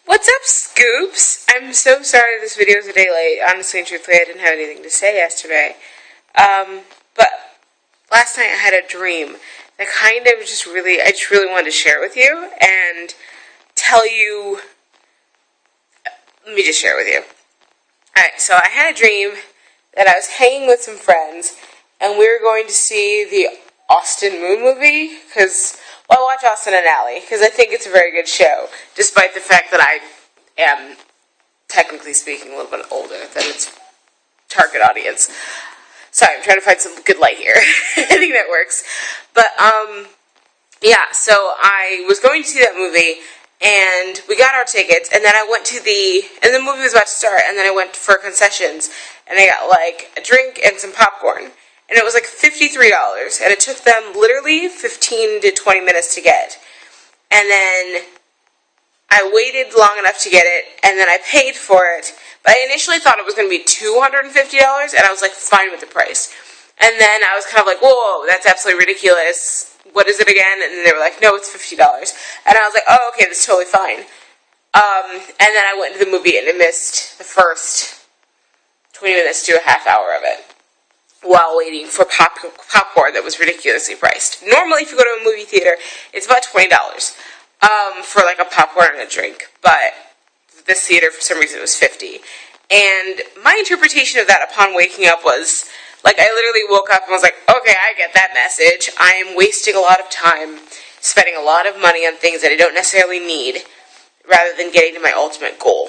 What's up, Scoops? I'm so sorry this video is a day late. Honestly and truthfully, I didn't have anything to say yesterday. But last night I had a dream that I just really wanted to share with you and tell you. Let me just share it with you. Alright, so I had a dream that I was hanging with some friends and we were going to see the Austin Moon movie, I watch Austin and Ally, because I think it's a very good show, despite the fact that I am, technically speaking, a little bit older than its target audience. Sorry, I'm trying to find some good light here. I think that works. But, yeah, so I was going to see that movie, and we got our tickets, and then I went to and the movie was about to start, and then I went for concessions, and I got, a drink and some popcorn. And it was $53, and it took them literally 15 to 20 minutes to get. And then I waited long enough to get it, and then I paid for it. But I initially thought it was going to be $250, and I was fine with the price. And then I was kind of whoa, that's absolutely ridiculous. What is it again? And they were like, no, it's $50. And I was like, oh, okay, that's totally fine. And then I went to the movie, and I missed the first 20 minutes to a half hour of it, while waiting for popcorn that was ridiculously priced. Normally, if you go to a movie theater, it's about $20 for a popcorn and a drink. But this theater, for some reason, it was $50. And my interpretation of that upon waking up was, I literally woke up and was like, okay, I get that message. I am wasting a lot of time, spending a lot of money on things that I don't necessarily need, rather than getting to my ultimate goal.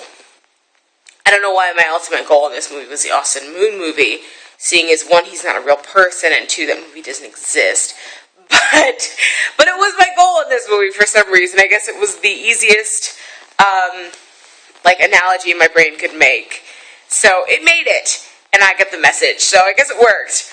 I don't know why my ultimate goal in this movie was the Austin Moon movie, seeing as one, he's not a real person, and two, that movie doesn't exist. But it was my goal in this movie for some reason. I guess it was the easiest, analogy my brain could make. So it made it, and I got the message. So I guess it worked.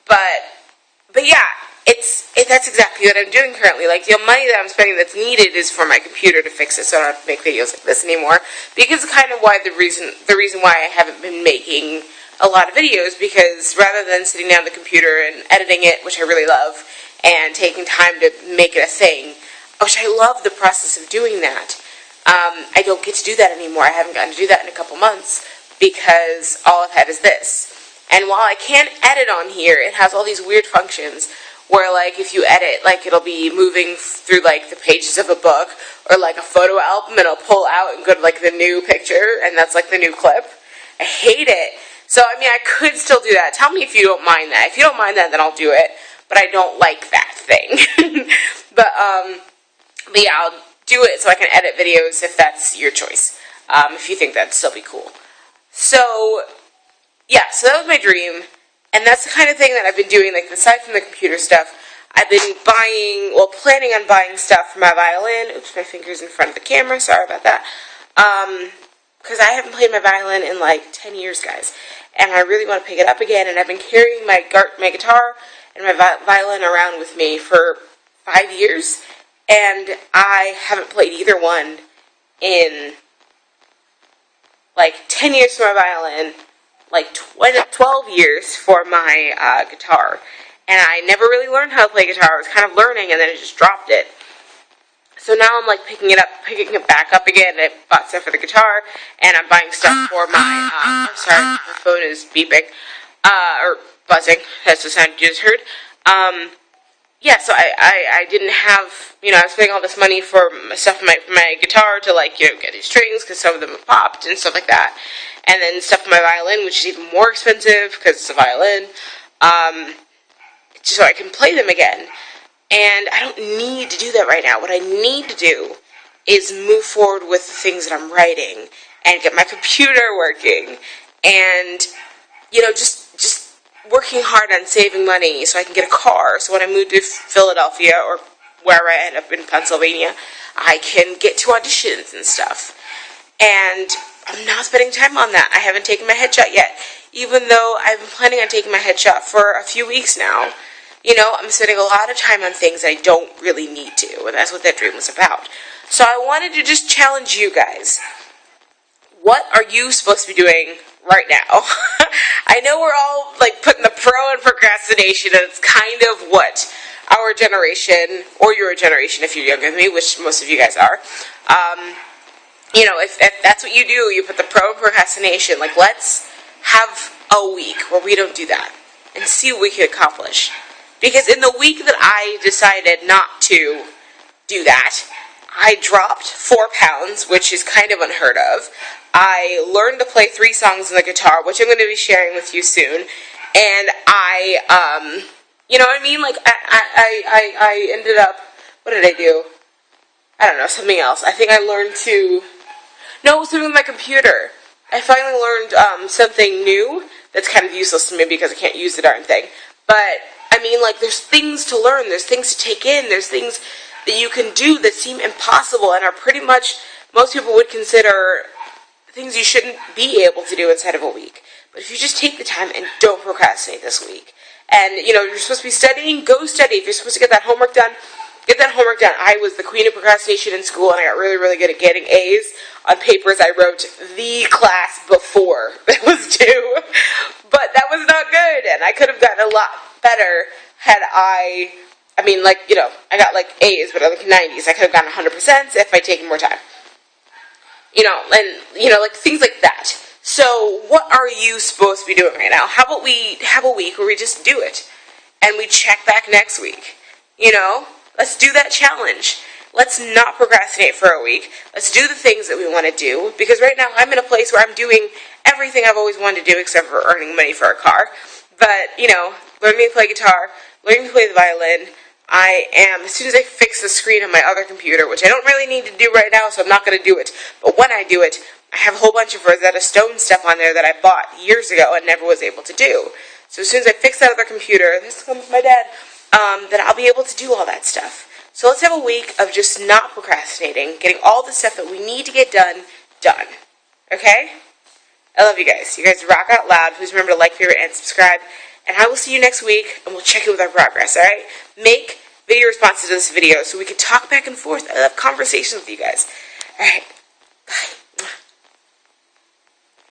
But yeah, that's exactly what I'm doing currently. The money that I'm spending that's needed is for my computer to fix it, so I don't have to make videos like this anymore. Because kind of why the reason why I haven't been making a lot of videos, because rather than sitting down at the computer and editing it, which I really love, and taking time to make it a thing, which I love the process of doing that, I don't get to do that anymore. I haven't gotten to do that in a couple months, because all I've had is this. And while I can edit on here, it has all these weird functions, where, if you edit, it'll be moving through, the pages of a book, or, a photo album, and it'll pull out and go to, the new picture, and that's, the new clip. I hate it. So, I could still do that. Tell me if you don't mind that. If you don't mind that, then I'll do it. But I don't like that thing. but yeah, I'll do it so I can edit videos if that's your choice. If you think that'd still be cool. So, yeah, so that was my dream. And that's the kind of thing that I've been doing, aside from the computer stuff. I've been planning on buying stuff for my violin. Oops, my finger's in front of the camera. Sorry about that. Because I haven't played my violin in 10 years, guys. And I really want to pick it up again. And I've been carrying my guitar and my violin around with me for 5 years. And I haven't played either one in 10 years for my violin, 12 years for my guitar. And I never really learned how to play guitar. I was kind of learning and then I just dropped it. So now I'm picking it back up again. I bought stuff for the guitar, and I'm buying stuff for my, I'm sorry, my phone is beeping, or buzzing, that's the sound you just heard. Yeah, so I didn't have, I was spending all this money for stuff for my guitar to, get these strings, because some of them have popped, and stuff like that. And then stuff for my violin, which is even more expensive, because it's a violin, so I can play them again. And I don't need to do that right now. What I need to do is move forward with the things that I'm writing and get my computer working and, just working hard on saving money so I can get a car. So when I move to Philadelphia or wherever I end up in Pennsylvania, I can get to auditions and stuff. And I'm not spending time on that. I haven't taken my headshot yet, even though I've been planning on taking my headshot for a few weeks now. I'm spending a lot of time on things I don't really need to, and that's what that dream was about. So I wanted to just challenge you guys. What are you supposed to be doing right now? I know we're all, putting the pro in procrastination, and it's kind of what our generation, or your generation if you're younger than me, which most of you guys are, you know, if that's what you do, you put the pro in procrastination. Like, let's have a week where we don't do that and see what we can accomplish. Because in the week that I decided not to do that, I dropped 4 pounds, which is kind of unheard of. I learned to play 3 songs on the guitar, which I'm going to be sharing with you soon. And I, you know what I mean? Like, I ended up, what did I do? I don't know, something else. I think I learned to, no, something with my computer. I finally learned something new that's kind of useless to me because I can't use the darn thing. But, I mean, like, there's things to learn, there's things to take in, there's things that you can do that seem impossible and are pretty much, most people would consider things you shouldn't be able to do inside of a week. But if you just take the time and don't procrastinate this week, and, you know, you're supposed to be studying, go study. If you're supposed to get that homework done, get that homework done. I was the queen of procrastination in school, and I got really, really good at getting A's on papers I wrote the class before it was due. But that was not good, and I could have gotten a lot better had I mean, like, you know, I got, like, A's, but like 90s. I could have gotten 100% if I'd taken more time. You know, and, you know, like, things like that. So, what are you supposed to be doing right now? How about we have a week where we just do it, and we check back next week? You know? Let's do that challenge. Let's not procrastinate for a week. Let's do the things that we want to do, because right now I'm in a place where I'm doing everything I've always wanted to do except for earning money for a car. But, you know, learning to play guitar, learning to play the violin. I am, as soon as I fix the screen on my other computer, which I don't really need to do right now, so I'm not going to do it, but when I do it, I have a whole bunch of Rosetta Stone stuff on there that I bought years ago and never was able to do. So as soon as I fix that other computer, this comes my dad, then I'll be able to do all that stuff. So let's have a week of just not procrastinating, getting all the stuff that we need to get done, done. Okay? I love you guys. You guys rock out loud. Please remember to like, favorite, and subscribe. And I will see you next week, and we'll check in with our progress, alright? Make video responses to this video so we can talk back and forth. I love conversations with you guys. Alright, bye.